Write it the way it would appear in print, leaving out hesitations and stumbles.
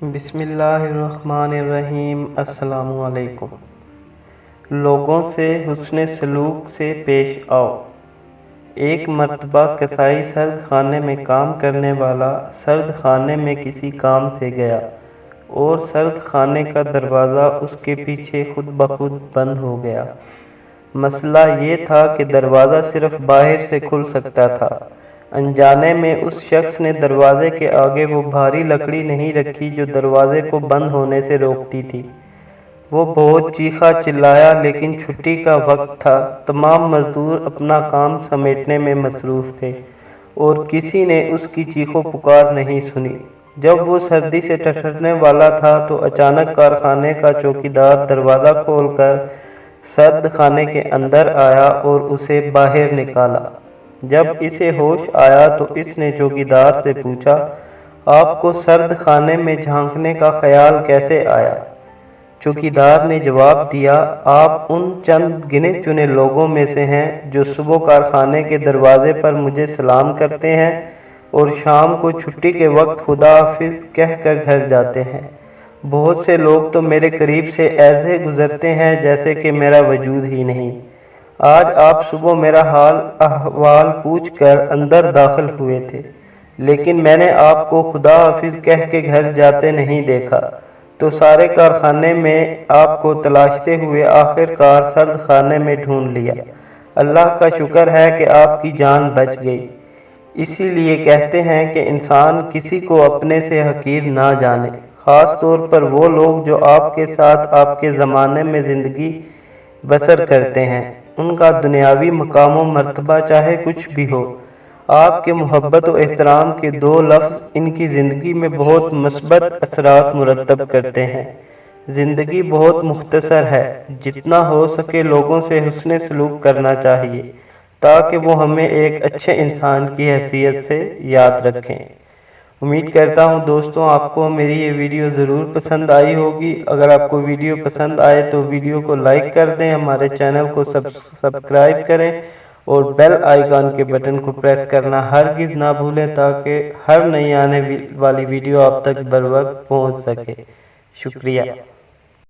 بسم اللہ الرحمن الرحیم۔ السلام علیکم۔ لوگوں سے حسن سلوک سے پیش آؤ۔ ایک مرتبہ کسائی سرد خانے میں کام کرنے والا سرد خانے میں کسی کام سے گیا اور سرد خانے کا دروازہ اس کے پیچھے خود بخود بند ہو گیا۔ مسئلہ یہ تھا کہ دروازہ صرف باہر سے کھل سکتا تھا۔ انجانے میں اس شخص نے دروازے کے آگے وہ بھاری لکڑی نہیں رکھی جو دروازے کو بند ہونے سے روکتی تھی۔ وہ بہت چیخا چلایا، لیکن چھٹی کا وقت تھا، تمام مزدور اپنا کام سمیٹنے میں مصروف تھے اور کسی نے اس کی چیخو پکار نہیں سنی۔ جب وہ سردی سے ٹھٹھرنے والا تھا تو اچانک کارخانے کا چوکیدار دروازہ کھول کر سرد خانے کے اندر آیا اور اسے باہر نکالا۔ جب اسے ہوش آیا تو اس نے چوکیدار سے پوچھا، آپ کو سرد خانے میں جھانکنے کا خیال کیسے آیا؟ چوکیدار نے جواب دیا، آپ ان چند گنے چنے لوگوں میں سے ہیں جو صبح کارخانے کے دروازے پر مجھے سلام کرتے ہیں اور شام کو چھٹی کے وقت خدا حافظ کہہ کر گھر جاتے ہیں۔ بہت سے لوگ تو میرے قریب سے ایسے گزرتے ہیں جیسے کہ میرا وجود ہی نہیں۔ آج آپ صبح میرا حال احوال پوچھ کر اندر داخل ہوئے تھے، لیکن میں نے آپ کو خدا حافظ کہہ کے گھر جاتے نہیں دیکھا، تو سارے کارخانے میں آپ کو تلاشتے ہوئے آخر کار سرد خانے میں ڈھونڈ لیا۔ اللہ کا شکر ہے کہ آپ کی جان بچ گئی۔ اسی لیے کہتے ہیں کہ انسان کسی کو اپنے سے حقیر نہ جانے، خاص طور پر وہ لوگ جو آپ کے ساتھ آپ کے زمانے میں زندگی بسر کرتے ہیں۔ ان کا دنیاوی مقام و مرتبہ چاہے کچھ بھی ہو، آپ کے محبت و احترام کے دو لفظ ان کی زندگی میں بہت مثبت اثرات مرتب کرتے ہیں۔ زندگی بہت مختصر ہے، جتنا ہو سکے لوگوں سے حسن سلوک کرنا چاہیے تاکہ وہ ہمیں ایک اچھے انسان کی حیثیت سے یاد رکھیں۔ امید کرتا ہوں دوستوں آپ کو میری یہ ویڈیو ضرور پسند آئی ہوگی۔ اگر آپ کو ویڈیو پسند آئے تو ویڈیو کو لائک کر دیں، ہمارے چینل کو سبسکرائب کریں اور بیل آئیکن کے بٹن کو پریس کرنا ہرگز نہ بھولیں تاکہ ہر نئی آنے والی ویڈیو آپ تک بر وقت پہنچ سکے۔ شکریہ۔